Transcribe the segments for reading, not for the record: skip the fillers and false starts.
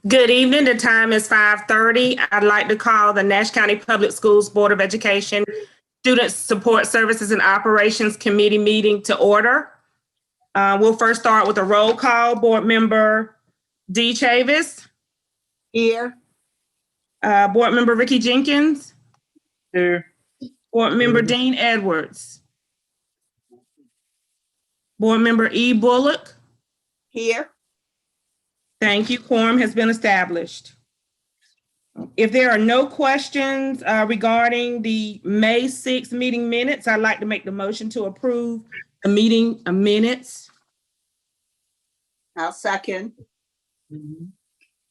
Good evening. The time is 5:30. I'd like to call the Nash County Public Schools Board of Education Student Support Services and Operations Committee meeting to order. We'll first start with a roll call. Board Member Dee Chavis. Here. Board Member Ricky Jenkins. Here. Board Member Dean Edwards. Board Member E. Bullock. Here. Thank you. Quorum has been established. If there are no questions regarding the May 6th meeting minutes, I'd like to make the motion to approve the meeting minutes. I'll second.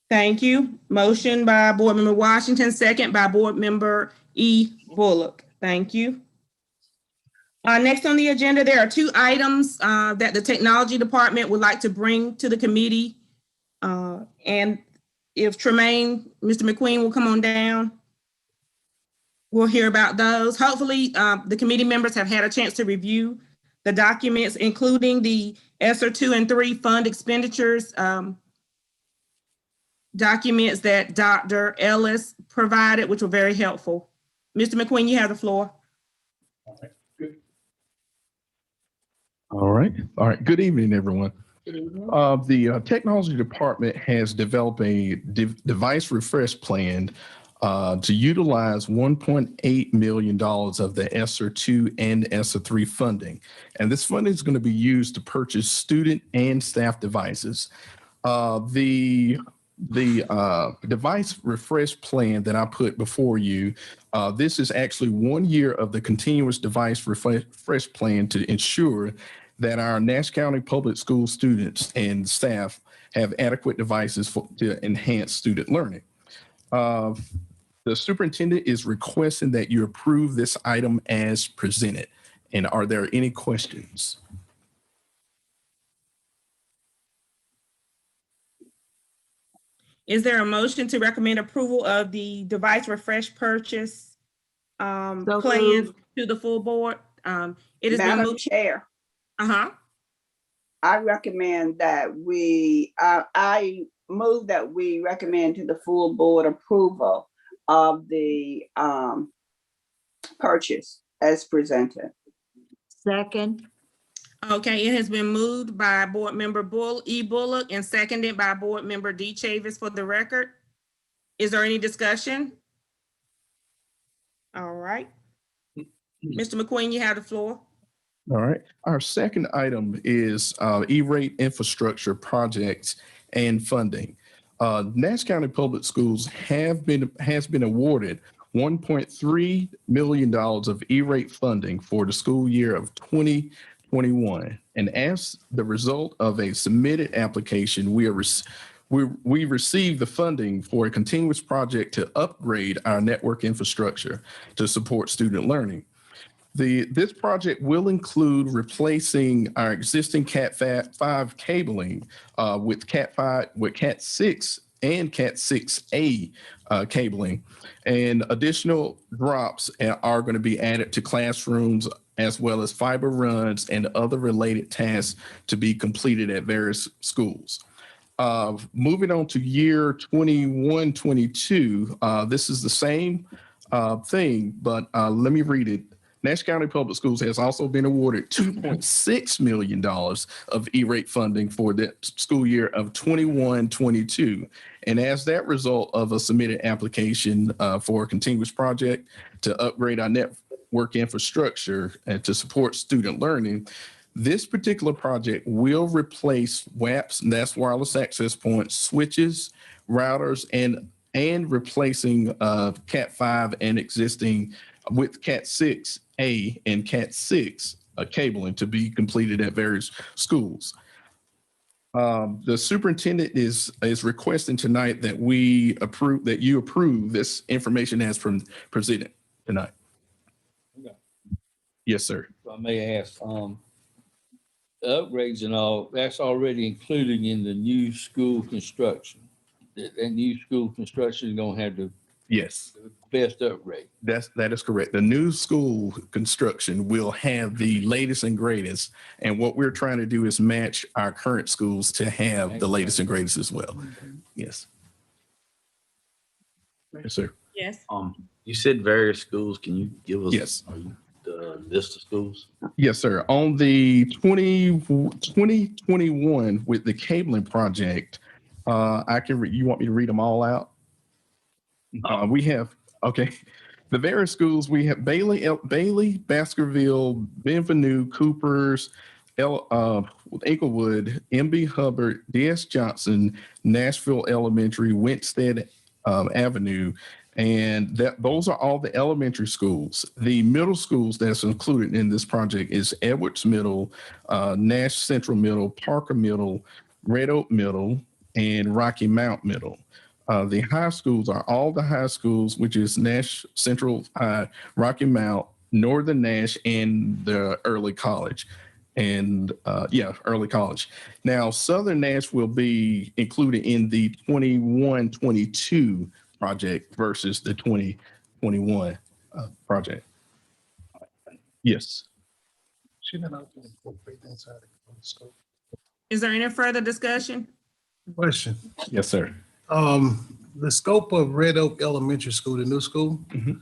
Thank you. Motion by Board Member Washington, second by Board Member E. Bullock. Thank you. Next on the agenda, there are two items that the Technology Department would like to bring to the committee. And if Tremaine, Mr. McQueen will come on down, we'll hear about those. Hopefully, the committee members have had a chance to review the documents, including the ESSER 2 and 3 fund expenditures documents that Dr. Ellis provided, which were very helpful. Mr. McQueen, you have the floor. All right. Good evening, everyone. The Technology Department has developed a device refresh plan to utilize $1.8 million of the ESSER 2 and ESSER 3 funding. And this funding is going to be used to purchase student and staff devices. The device refresh plan that I put before you, this is actually 1 year of the continuous device refresh plan to ensure that our Nash County Public School students and staff have adequate devices to enhance student learning. The superintendent is requesting that you approve this item as presented. And are there any questions? Is there a motion to recommend approval of the device refresh purchase plan to the full board? It is Madam Chair, I recommend that I move that we recommend to the full board approval of the purchase as presented. Second. Okay, it has been moved by Board Member E. Bullock and seconded by Board Member D. Chavis for the record. Is there any discussion? All right. Mr. McQueen, you have the floor. All right. Our second item is ERate infrastructure projects and funding. Nash County Public Schools has been awarded $1.3 million of ERate funding for the school year of 2021. And as the result of a submitted application, we received the funding for a continuous project to upgrade our network infrastructure to support student learning. This project will include replacing our existing Cat 5 cabling with Cat 6 and Cat 6A cabling, and additional drops are going to be added to classrooms, as well as fiber runs and other related tasks to be completed at various schools. Moving on to year 21-22, this is the same thing, but let me read it. Nash County Public Schools has also been awarded $2.6 million of ERate funding for the school year of 21-22. And as that result of a submitted application for a continuous project to upgrade our network infrastructure and to support student learning, this particular project will replace WAPs, and that's wireless access points, switches, routers, and replacing Cat 5 and existing with Cat 6A and Cat 6 cabling to be completed at various schools. The superintendent is requesting tonight that you approve this information as presented tonight. Okay. Yes, sir. If I may ask, the upgrades and all, that's already included in the new school construction. That new school construction is gonna have to Yes, Best upgrade. that is correct. The new school construction will have the latest and greatest. And what we're trying to do is match our current schools to have the latest and greatest as well. Yes. Yes, sir. Yes. You said various schools. Can you give us Yes. the list of schools? Yes, sir. On the 2021 with the cabling project, you want me to read them all out? We have, okay. The various schools, we have Bailey, Baskerville, Benvenue, Coopers, Inglewood, MB Hubbard, DS Johnson, Nashville Elementary, Winstead Avenue, and those are all the elementary schools. The middle schools that's included in this project is Edwards Middle, Nash Central Middle, Parker Middle, Red Oak Middle, and Rocky Mount Middle. The high schools are all the high schools, which is Nash Central High, Rocky Mount, Northern Nash, and the early college. And early college. Now, Southern Nash will be included in the 21-22 project versus the 2021 project. Yes. Is there any further discussion? Question. Yes, sir. The scope of Red Oak Elementary School, the new school, Mhm.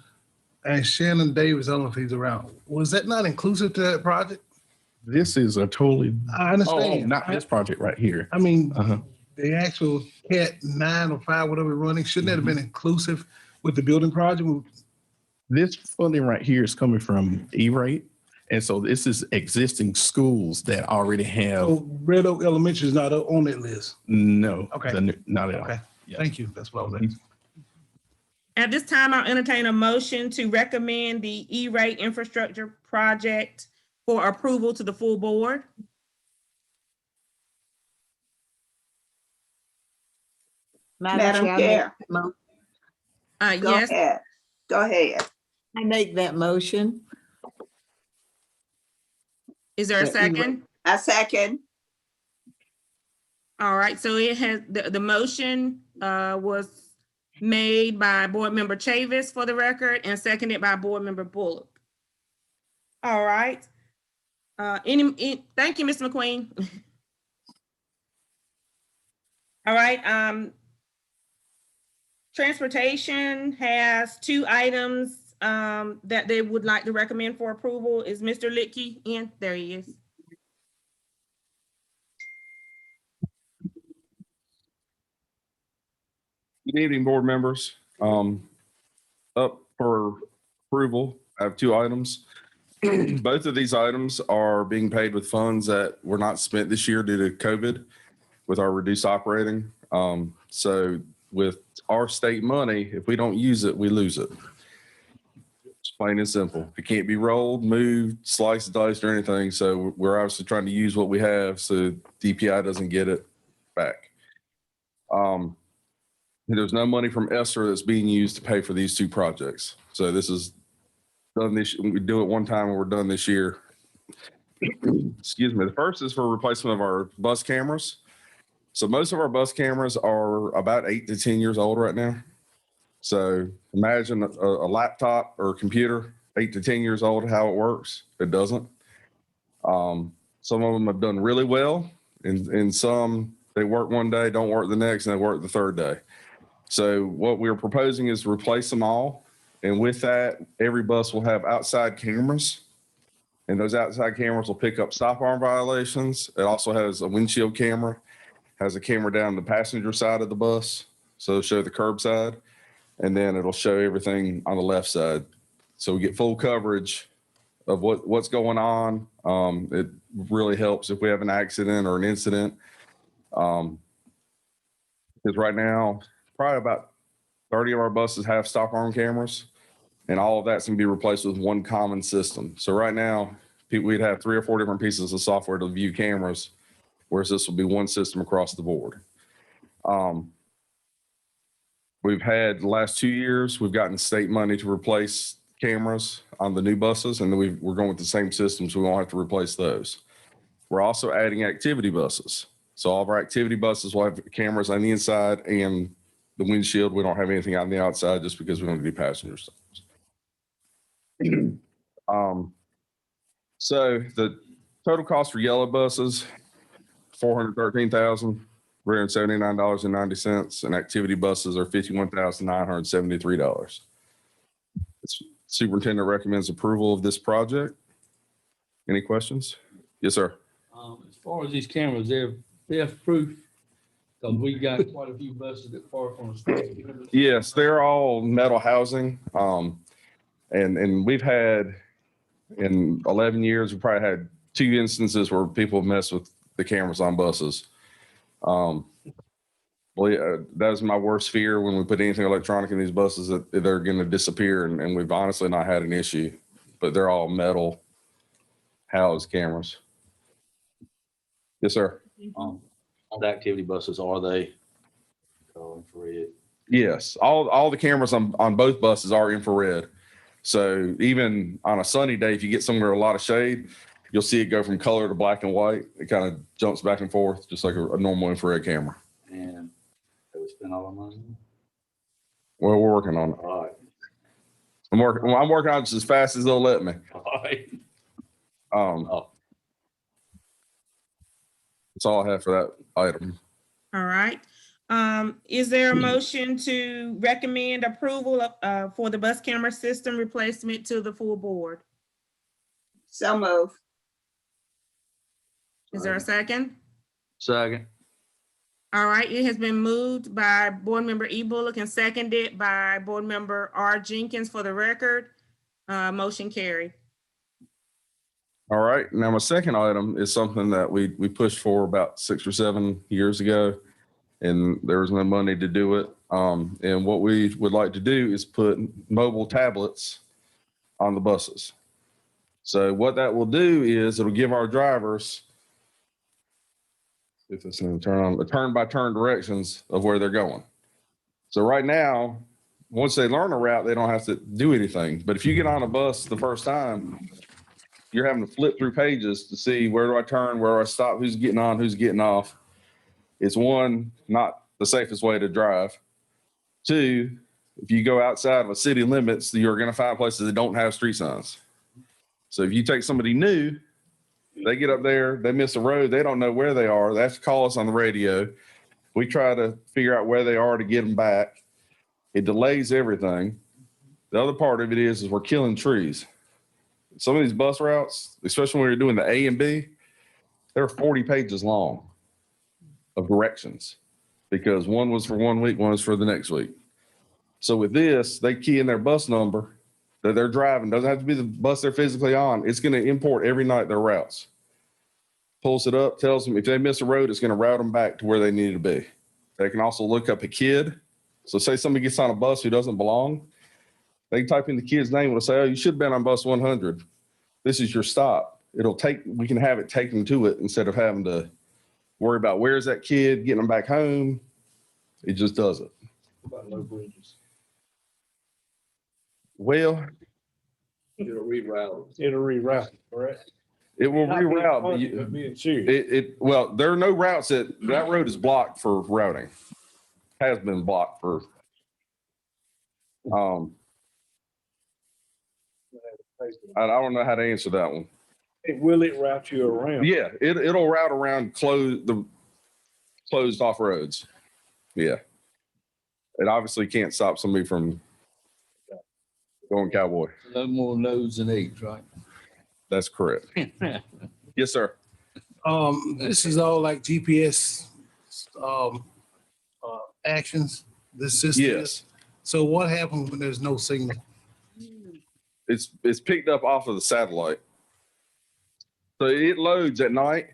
and Shannon Davis, I don't know if he's around, was that not inclusive to that project? This is a totally, I understand. not this project right here. I mean, Uh-huh. the actual Cat 9 or 5, whatever running, shouldn't that have been inclusive with the building project? This funding right here is coming from ERate. And so this is existing schools that already have, So Red Oak Elementary is not on that list. no, Okay. Not at all. Okay, Yeah. thank you. That's what I was asking. At this time, I'll entertain a motion to recommend the E-rate infrastructure project for approval to the full board. Madam Chair, go Yes, ahead. Go ahead. I make that motion. is there a second? I second. All right, so it has, the motion was made by Board Member Chavis for the record and seconded by Board Member Bullock. All right. Thank you, Mr. McQueen. All right, Transportation has two items that they would like to recommend for approval. Is Mr. Litke in? There he is. Good evening, board members. Up for approval, I have two items. Both of these items are being paid with funds that were not spent this year due to COVID with our reduced operating. So with our state money, if we don't use it, we lose it. It's plain and simple. It can't be rolled, moved, sliced, diced, or anything. So we're obviously trying to use what we have so DPI doesn't get it back. There's no money from ESSER that's being used to pay for these two projects. So this is done this, we do it one time and we're done this year. Excuse me. The first is for replacement of our bus cameras. So most of our bus cameras are about 8 to 10 years old right now. So imagine a laptop or a computer, 8 to 10 years old, how it works. It doesn't. Some of them have done really well, and some they work one day, don't work the next, and they work the third day. So what we're proposing is to replace them all. And with that, every bus will have outside cameras. And those outside cameras will pick up stop arm violations. It also has a windshield camera, has a camera down the passenger side of the bus. So it'll show the curb side. And then it'll show everything on the left side. So we get full coverage of what's going on. It really helps if we have an accident or an incident. Because right now, probably about 30 of our buses have stop arm cameras, and all of that's going to be replaced with one common system. So right now, we'd have 3 or 4 different pieces of software to view cameras, whereas this will be one system across the board. We've had the last 2 years, we've gotten state money to replace cameras on the new buses, and then we're going with the same system, so we won't have to replace those. We're also adding activity buses. So all of our activity buses will have cameras on the inside and the windshield. We don't have anything out on the outside just because we don't do passengers. So the total cost for yellow buses, $413,379.90, and activity buses are $51,973. Superintendent recommends approval of this project. Any questions? Yes, sir. As far as these cameras, they're theft proof. Cause we got quite a few buses that park on the street. Yes, they're all metal housing. And we've had, in 11 years, we probably had 2 instances where people mess with the cameras on buses. Well, yeah, that is my worst fear when we put anything electronic in these buses, that they're going to disappear. And we've honestly not had an issue, but they're all metal housed cameras. Yes, sir. On the activity buses, are they infrared? Yes, all the cameras on both buses are infrared. So even on a sunny day, if you get somewhere a lot of shade, you'll see it go from color to black and white. It kind of jumps back and forth, just like a normal infrared camera. And have we spent all our money? Well, we're working on it. All right. I'm working on it just as fast as they'll let me. All right. That's all I have for that item. All right. Is there a motion to recommend approval of, for the bus camera system replacement to the full board? So move. Is there a second? Second. All right, it has been moved by Board Member E. Bullock and seconded by Board Member R. Jenkins for the record. Motion carried. All right. Now, my second item is something that we pushed for about 6 or 7 years ago, and there was no money to do it. And what we would like to do is put mobile tablets on the buses. So what that will do is it'll give our drivers, if it's going to turn on, the turn-by-turn directions of where they're going. So right now, once they learn a route, they don't have to do anything. But if you get on a bus the first time, you're having to flip through pages to see where do I turn, where do I stop, who's getting on, who's getting off. It's one, not the safest way to drive. 2, if you go outside of a city limits, you're going to find places that don't have street signs. So if you take somebody new, they get up there, they miss a road, they don't know where they are. They have to call us on the radio. We try to figure out where they are to get them back. It delays everything. The other part of it is we're killing trees. Some of these bus routes, especially when you're doing the A and B, they're 40 pages long of directions because one was for 1 week, one was for the next week. So with this, they key in their bus number that they're driving. Doesn't have to be the bus they're physically on. It's going to import every night their routes. Pulls it up, tells them if they miss a road, it's going to route them back to where they need to be. They can also look up a kid. So say somebody gets on a bus who doesn't belong, they can type in the kid's name and it'll say, oh, you should have been on bus 100. This is your stop. We can have it take them to it instead of having to worry about where's that kid, getting them back home. It just does it. About low bridges. Well, It'll reroute. It'll reroute, correct? it will Not being reroute. funny, But but being serious. well, there are no routes that road is blocked for routing. Has been blocked for. I don't know how to answer that one. Will it route you around? Yeah, it'll route around closed off roads. Yeah. It obviously can't stop somebody from going cowboy. No more no's and eights, right? That's correct. Yes, sir. This is all like GPS, actions, this system. Yes. So what happens when there's no signal? It's picked up off of the satellite. So it loads at night.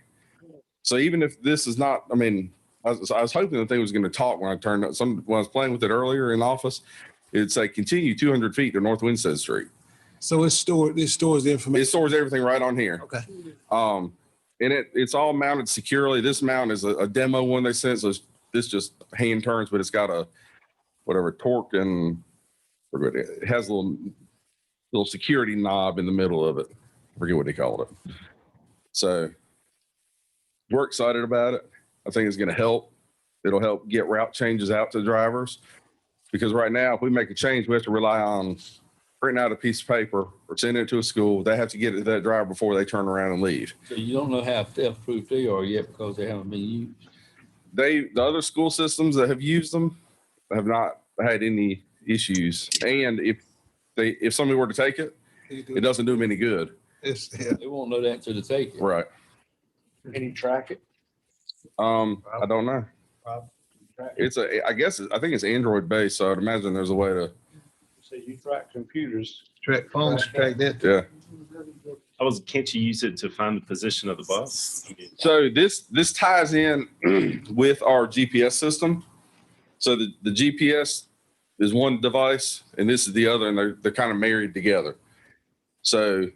So even if this is not, I mean, I was hoping the thing was going to talk when I turned up. When I was playing with it earlier in office, it'd say continue 200 feet to North Winstead Street. So it stores the information. It stores everything right on here. Okay. And it's all mounted securely. This mount is a demo one they sent. So this just hand turns, but it's got a torque and it has a little security knob in the middle of it. I forget what they called it. So we're excited about it. I think it's going to help It'll help get route changes out to drivers. Because right now, if we make a change, we have to rely on printing out a piece of paper or sending it to a school. They have to get it to that driver before they turn around and leave. So you don't know how theft-proof they are yet because they haven't been used. The other school systems that have used them have not had any issues. And if somebody were to take it, it doesn't do them any good. They won't know that until they take it. Right. Can you track it? I don't know. I think it's Android based, so I'd imagine there's a way to, So you track computers. Track phones, track that. yeah. Can't you use it to find the position of the bus? So this ties in with our GPS system. So the GPS is one device and this is the other, and they're kind of married together. So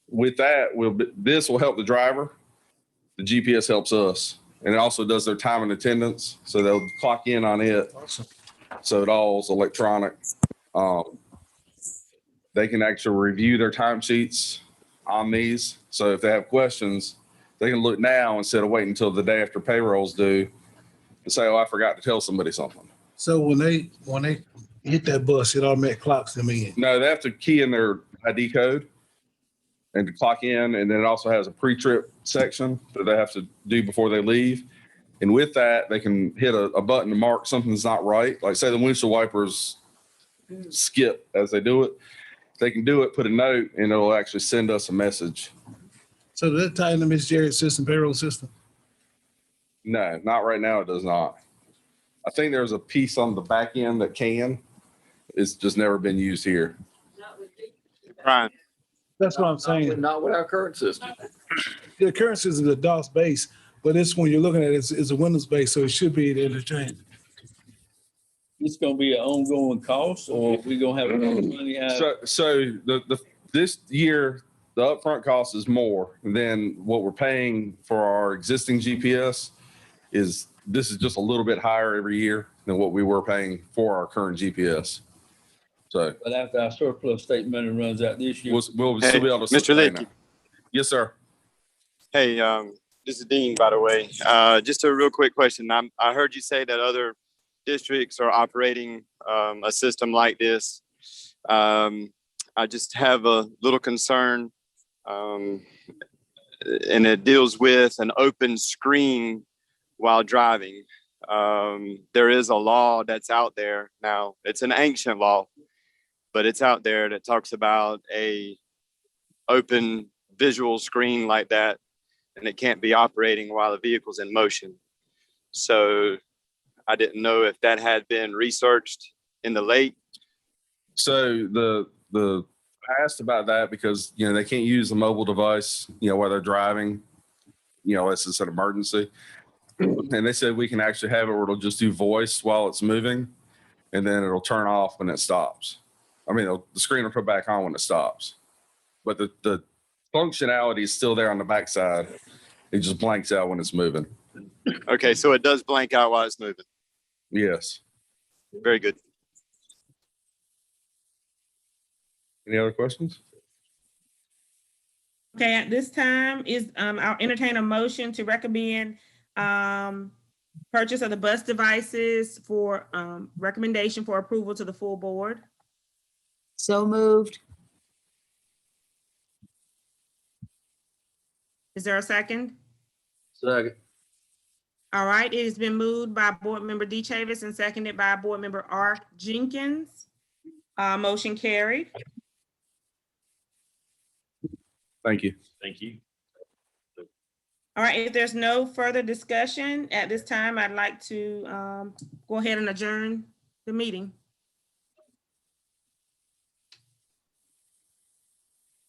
with that, this will help the driver. The GPS helps us, and it also does their time and attendance. So they'll clock in on it. Awesome. So it all's electronic. They can actually review their timesheets on these. So if they have questions, they can look now instead of waiting until the day after payroll's due and say, "Oh, I forgot to tell somebody something." So when they hit that bus, it automatically clocks them in. No, they have to key in their ID code and to clock in. And then it also has a pre-trip section that they have to do before they leave. And with that, they can hit a button to mark something's not right. Like say the windshield wipers skip as they do it. They can do it, put a note, and it'll actually send us a message. So does that tie into Ms. Jarrett's system, payroll system? No, not right now. It does not. I think there's a piece on the back end that can. It's just never been used here. Brian, That's what I'm saying. Not with our current system. The current system is a DOS base, but this one you're looking at is a Windows base, so it should be interchangeable. It's gonna be an ongoing cost, or we gonna have enough money out? So this year, the upfront cost is more than what we're paying for our existing GPS. This is just a little bit higher every year than what we were paying for our current GPS. So But after our surplus state money runs out this year. we'll still Hey, be able to Mr. sustain Lickey. it. Yes, sir. hey, this is Dean, by the way. Just a real quick question. I heard you say that other districts are operating a system like this. I just have a little concern, and it deals with an open screen while driving. There is a law that's out there now. It's an ancient law, but it's out there that talks about a open visual screen like that, and it can't be operating while the vehicle's in motion. So I didn't know if that had been researched in the lake. So the I asked about that because they can't use a mobile device while they're driving, unless it's an emergency. And they said we can actually have it where it'll just do voice while it's moving, and then it'll turn off when it stops. I mean, the screen will put back on when it stops, but the functionality is still there on the backside. It just blanks out when it's moving. Okay, so it does blank out while it's moving. Yes. Very good. Any other questions? Okay, at this time I'll entertain a motion to recommend purchase of the bus devices for recommendation for approval to the full board. So moved. Is there a second? Second. All right, it has been moved by Board Member D. Chavis and seconded by Board Member R. Jenkins. Motion carried. Thank you. Thank you. All right, if there's no further discussion at this time, I'd like to go ahead and adjourn the meeting.